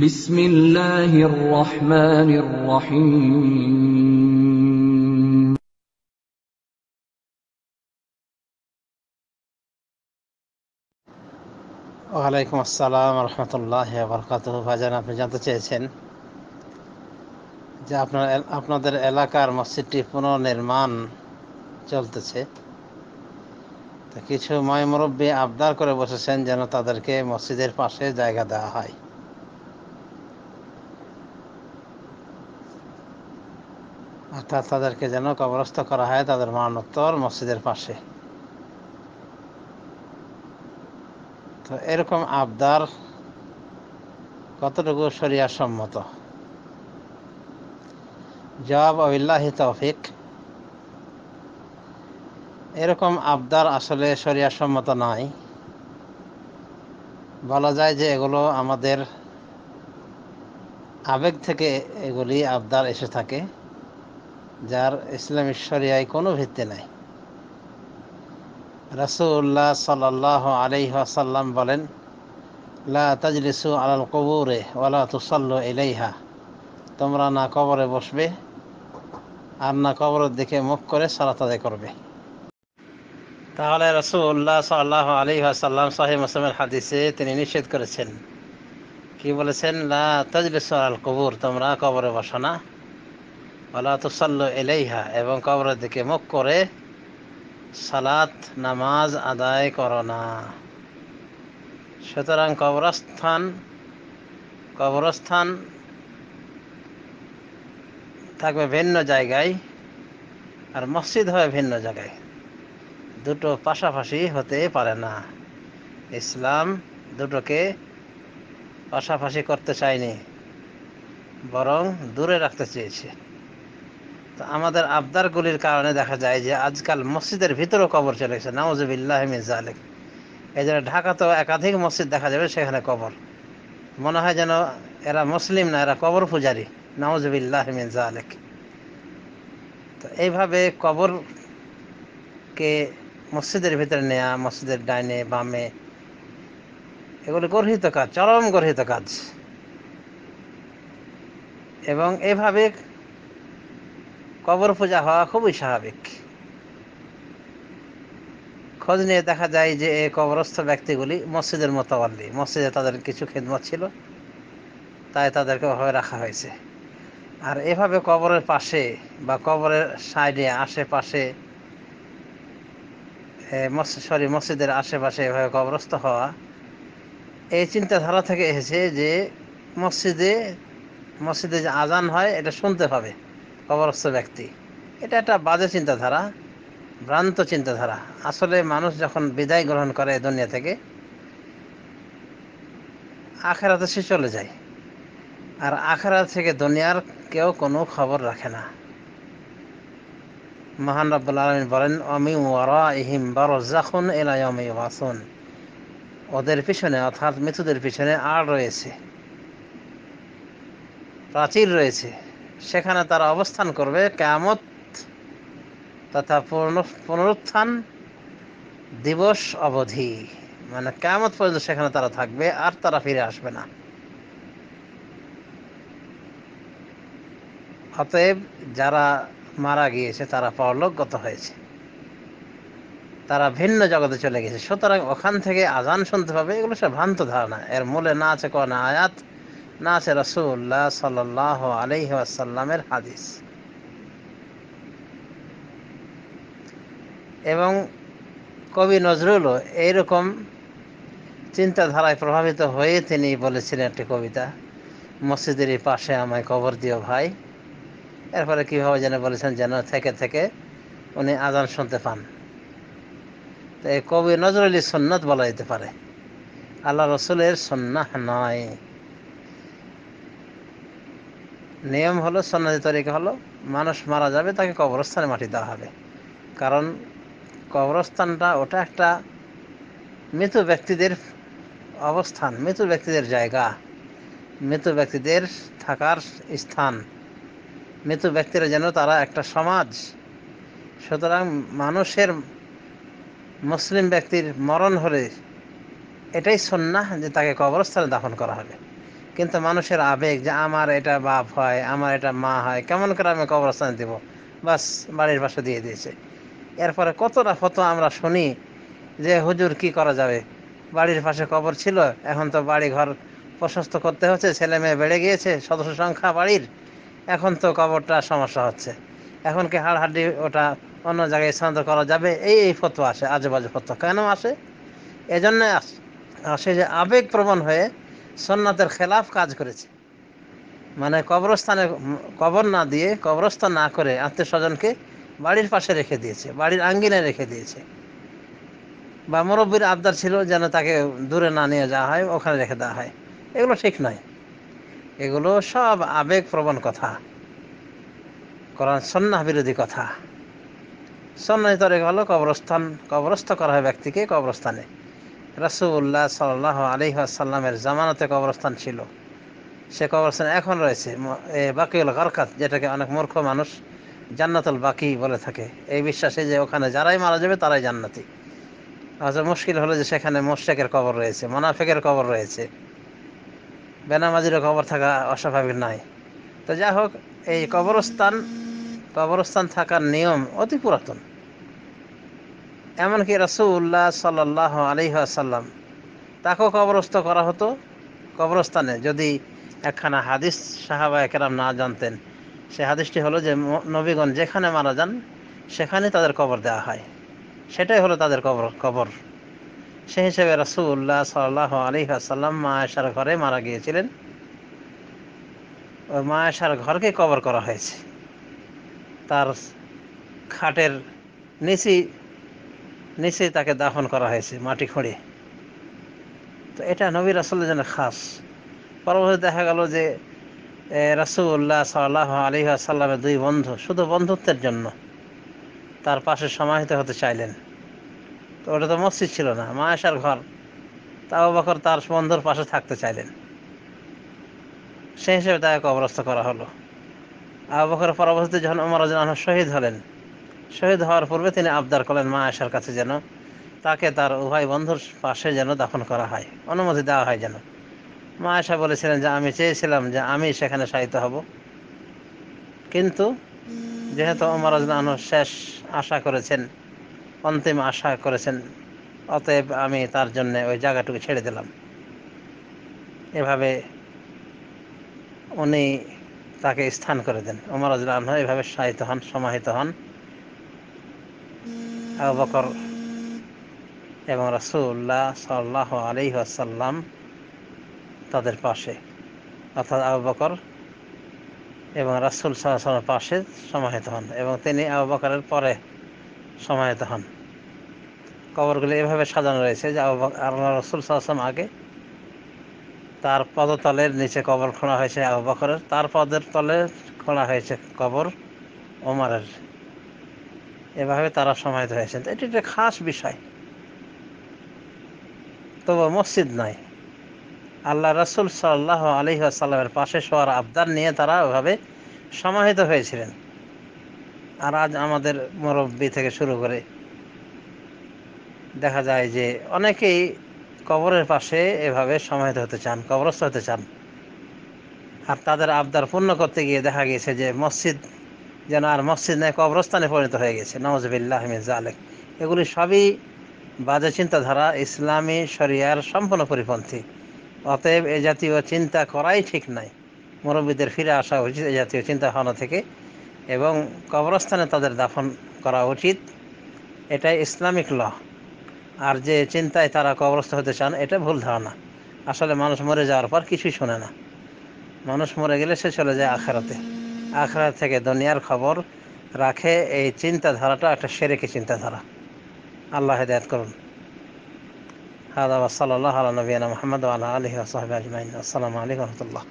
بسم الله الرحمن الرحيم ওয়ালাইকুম আসসালাম রহমতুল্লাহ বারাকাতুহু। ভাইজান, আপনি জানতে চেয়েছেন যে আপনাদের এলাকার মসজিদটি পুনর্নির্মাণ চলতেছে, তো কিছু মুরব্বী আবদার করে বসেছেন যেন তাদেরকে মসজিদের পাশে জায়গা দেওয়া হয়, অর্থাৎ তাদেরকে যেন কবরস্থ করা হয় তাদের মরণোত্তর মসজিদের পাশে। তো এরকম আবদার কতটুকু শরিয়া সম্মত? জবাব আবিল্লাহি তৌফিক, এরকম আবদার আসলে শরিয়া সম্মত নয়। বলা যায় যে এগুলো আমাদের আবেগ থেকে এগুলি আবদার এসে থাকে, যার ইসলামী শরিয়ায় কোনো ভিত্তি নাই। রাসূলুল্লাহ সাল্লাল্লাহু আলাইহি ওয়াসাল্লাম বলেন, লা তাজলিসু আলাল কুবুরে ওয়ালা তুসাল্লু ইলাইহা, তোমরা না কবরে বসবে আর না কবরের দিকে মুখ করে সালাত আদায় করবে। তাহলে রাসূলুল্লাহ সাল্লাল্লাহু আলাইহি ওয়াসাল্লাম সহিহ মুসলিমের হাদিসে তিনি নিষেধ করেছেন, কি বলেছেন? লা তাজলিসু আলাল কুবুর, তোমরা কবরে বসো না, ওয়ালা তুসাল্লু ইলাইহা, এবং কবরের দিকে মুখ করে সালাত নামাজ আদায় করো না। সুতরাং কবরস্থান থাকবে ভিন্ন জায়গায় আর মসজিদ হবে ভিন্ন জায়গায়, দুটো পাশাপাশি হতে পারে না। ইসলাম দুটোকে পাশাপাশি করতে চায়নি, বরং দূরে রাখতে চেয়েছে। তো আমাদের আবদারগুলির কারণে দেখা যায় যে আজকাল মসজিদের ভিতরেও কবর চলে গেছে, নাউযুবিল্লাহি মিন যালিক। এই জন্য ঢাকাতেও একাধিক মসজিদ দেখা যাবে, সেখানে কবর। মনে হয় যেন এরা মুসলিম না, এরা কবর পূজারী, নাউযুবিল্লাহি মিন যালিক। তো এইভাবে কবরকে মসজিদের ভিতরে নেওয়া, মসজিদের ডাইনে বামে, এগুলো গর্হিত কাজ, চরম গর্হিত কাজ। এবং এভাবে কবর পূজা হওয়া খুবই স্বাভাবিক। খোঁজ নিয়ে দেখা যায় যে এই কবরস্থ ব্যক্তিগুলি মসজিদের মোতাওয়াল্লি, মসজিদে তাদের কিছু খিদমত ছিল, তাই তাদেরকে ওভাবে রাখা হয়েছে। আর এভাবে কবরের পাশে বা কবরের সাইডে আশেপাশে, মসজিদের আশেপাশে এভাবে কবরস্থ হওয়া, এই চিন্তাধারা থেকে এসেছে যে মসজিদে যে আজান হয় এটা শুনতে পাবে কবরস্থ ব্যক্তি। এটা একটা বাজে চিন্তাধারা, ভ্রান্ত চিন্তাধারা। আসলে মানুষ যখন বিদায় গ্রহণ করে দুনিয়া থেকে, আখেরাতে সে চলে যায়, আর আখেরাত থেকে দুনিয়ার কেউ কোনো খবর রাখে না। মহান রব্বুল আলামিন বলেন, ওয়ামিন ওয়ারাইহিম বারযাখুন ইলা ইয়াউমি ইউবআসুন, ওদের পিছনে অর্থাৎ মৃতদের পিছনে আড় রয়েছে, প্রাচীর রয়েছে, সেখানে তারা অবস্থান করবে কিয়ামত তথা পুনরুত্থান দিবস অবধি। মানে কিয়ামত পর্যন্ত সেখানে তারা থাকবে, আর তারা ফিরে আসবে না। অতএব যারা মারা গিয়েছে তারা পরলোকগত হয়েছে, তারা ভিন্ন জগতে চলে গেছে, সুতরাং ওখান থেকে আজান শুনতে পাবে, এগুলো সব ভ্রান্ত ধারণা। এর মূলে না আছে কোন আয়াত, না আছে রাসূলুল্লাহ সাল্লাল্লাহু আলাইহি ওয়াসাল্লামের হাদিস। এবং কবি নজরুলও এইরকম চিন্তাধারায় প্রভাবিত হয়ে তিনি বলেছিলেন একটি কবিতা, মসজিদের পাশে আমায় কবর দিও ভাই। এরপরে কীভাবে যেন বলেছেন, যেন থেকে থেকে উনি আজান শুনতে পান। তো এই কবি নজরুলের সুন্নাত বলা যেতে পারে, আল্লাহ রসুলের সুন্নাহ নয়। নিয়ম হলো, সুন্নতি তরিকা হলো, মানুষ মারা যাবে তাকে কবরস্থানে মাটি দেওয়া হবে, কারণ কবরস্থানটা ওটা একটা মৃত ব্যক্তিদের অবস্থান, মৃত ব্যক্তিদের জায়গা, মৃত ব্যক্তিদের থাকার স্থান, মৃত ব্যক্তিরা যেন তারা একটা সমাজ। সুতরাং মানুষের, মুসলিম ব্যক্তির মরণ হলে এটাই সুন্নাহ যে তাকে কবরস্থানে দাফন করা হবে। কিন্তু মানুষের আবেগ যে আমার এটা বাপ হয়, আমার এটা মা হয়, কেমন করে আমি কবরস্থানে দেব, বাস বাড়ির পাশে দিয়ে দিয়েছে। এরপরে কতটা ফতোয়া আমরা শুনি যে হুজুর কি করা যাবে, বাড়ির পাশে কবর ছিল, এখন তো বাড়ি ঘর প্রশস্ত করতে হচ্ছে, ছেলে মেয়ে বেড়ে গিয়েছে, সদস্য সংখ্যা বাড়ির, এখন তো কবরটা সমস্যা হচ্ছে, এখন কি হাড় হাড্ডি ওটা অন্য জায়গায় স্থানান্তর করা যাবে, এই ফতোয়া আসে, আজে বাজে ফতোয়া কেন আসে? এজন্য আসে যে আবেগ প্রবণ হয়ে সুন্নাতের খেলাফ কাজ করেছে। মানে কবরস্থানে কবর না দিয়ে, কবরস্থান না করে আত্মীয় স্বজনকে বাড়ির পাশে রেখে দিয়েছে, বাড়ির আঙ্গিনায় রেখে দিয়েছে। বা মুরব্বীর আবদার ছিল যেন তাকে দূরে না নিয়ে যাওয়া হয়, ওখানে রেখে দেওয়া হয়। এগুলো ঠিক নয়, এগুলো সব আবেগ প্রবণ কথা, কোরআন সুন্নাহ বিরোধী কথা। সুন্নাহ তরিকা হলো কবরস্থান, কবরস্থ করা হয় ব্যক্তিকে কবরস্থানে। রাসূলুল্লাহ সাল্লাল্লাহু আলাইহি ওয়াসাল্লামের জামানাতে কবরস্থান ছিল, সে কবরস্থান এখন রয়েছে। বাকিউল গারকাত, যেটাকে অনেক মূর্খ মানুষ জান্নাতুল বাকি বলে থাকে, এই বিশ্বাসে যে ওখানে যারাই মারা যাবে তারাই জান্নাতি। আচ্ছা, মুশকিল হলো যে সেখানে মুশরিকের কবর রয়েছে, মুনাফিকের কবর রয়েছে, বেনামাজিরও কবর থাকা অস্বাভাবিক নয়। তো যাই হোক, এই কবরস্থান থাকার নিয়ম অতি পুরাতন। এমনকি রাসূলুল্লাহ সাল্লাল্লাহু আলাইহি ওয়াসাল্লাম তাকেও কবরস্থ করা হতো কবরস্থানে। যদি একখানা হাদিস সাহাবায়ে কেরাম না জানতেন, সে হাদিসটি হলো যে নবীগণ যেখানে মারা যান সেখানে তাদের কবর দেওয়া হয়, সেটাই হলো তাদের কবর। সেই হিসেবে রাসূলুল্লাহ সাল্লাল্লাহু আলাইহি ওয়াসাল্লাম মা আয়েশার ঘরে মারা গিয়েছিলেন, ওই মা আয়েশার ঘরকে কবর করা হয়েছে, তার খাটের নিচে নিচে তাকে দাফন করা হয়েছে মাটি খুঁড়ে। তো এটা নবী রাসূলের জন্য খাস। পরবর্তী দেখা গেল যে রাসূলুল্লাহ সাল্লাল্লাহু আলাইহি ওয়াসাল্লামের দুই বন্ধু শুধু বন্ধুত্বের জন্য তার পাশে সমাহিত হতে চাইলেন। তো ওটা তো মসজিদ ছিল না, মা আয়েশার ঘর, তা আবু বকর তার বন্ধুর পাশে থাকতে চাইলেন, সেই হিসেবে তাকে কবরস্থ করা হলো। আবু বকর পরবর্তীতে যখন ওমর রাদিয়াল্লাহু আনহু শহীদ হলেন, শহীদ হওয়ার পূর্বে তিনি আবদার করলেন মা আয়েশার কাছে যেন তাকে তার উভয় বন্ধুর পাশে যেন দাফন করা হয়, অনুমতি দেওয়া হয় যেন। মা আয়েশা বলেছিলেন যে আমি চেয়েছিলাম যে আমি সেখানে শায়িত হব, কিন্তু যেহেতু ওমর রাদিয়াল্লাহু আনহু শেষ আশা করেছেন, অন্তিম আশা করেছেন, অতএব আমি তার জন্য ওই জায়গাটুকু ছেড়ে দিলাম। এভাবে উনি তাকে স্থান করে দেন। ওমর রাদিয়াল্লাহু আনহু এভাবে শায়িত হন, সমাহিত হন আবু বকর এবং রাসূলুল্লাহ সাল্লাল্লাহু আলাইহি ওয়াসাল্লাম তাদের পাশে, অর্থাৎ আবু বকর এবং রাসূল সাল্লাল্লাহু আলাইহি ওয়াসাল্লামের পাশে সমাহিত হন এবং তিনি আবু বকরের পরে সমাহিত হন। কবরগুলি এভাবে সাজানো রয়েছে যে আল্লাহ রাসূল সাল্লাল্লাহু আলাইহি ওয়াসাল্লাম আগে, তার পদতলের নিচে কবর খোঁড়া হয়েছে আবু বকরের, তার পদের তলে খোঁড়া হয়েছে কবর ওমরের। এভাবে তারা সমাহিত হয়েছেন। এটি একটা খাস বিষয়, তবু মসজিদ নয়। আল্লাহ রাসূল সাল্লাল্লাহু আলাইহি ওয়াসাল্লামের পাশে শোয়ার আবদার নিয়ে তারা ওভাবে সমাহিত হয়েছিলেন। আর আজ আমাদের মুরব্বি থেকে শুরু করে দেখা যায় যে অনেকেই কবরের পাশে এভাবে সমাহিত হতে চান, কবরস্থ হতে চান। আর তাদের আবদার পূর্ণ করতে গিয়ে দেখা গেছে যে মসজিদ যেন আর মসজিদ নয়, কবরস্থানে পরিণত হয়ে গেছে। নাউযুবিল্লাহি মিন যালিক। এগুলি সবই বাজে চিন্তাধারা, ইসলামী শরিয়ার সম্পূর্ণ পরিপন্থী। অতএব এ জাতীয় চিন্তা করাই ঠিক নাই। মুরব্বীদের ফিরে আসা উচিত এ জাতীয় চিন্তা ভাবনা থেকে এবং কবরস্থানে তাদের দাফন করা উচিত, এটাই ইসলামিক ল। আর যে চিন্তায় তারা কবরস্থ হতে চান এটা ভুল ধারণা। আসলে মানুষ মরে যাওয়ার পর কিছুই শোনে না, মানুষ মরে গেলে সে চলে যায় আখিরাতে, আখিরাত থেকে দুনিয়ার খবর রাখে। এই চিন্তাধারাটা একটা শিরকি চিন্তাধারা। আল্লাহ হেদায়েত করুন। হাদা ওয়া সাল্লাল্লাহু আলা নবিয়িনা মুহাম্মদ ওয়া আলা আলিহি ওয়া সাহবিহি আজমাইন। আসসালামু আলাইকুম ওয়া রাহমাতুল্লাহ।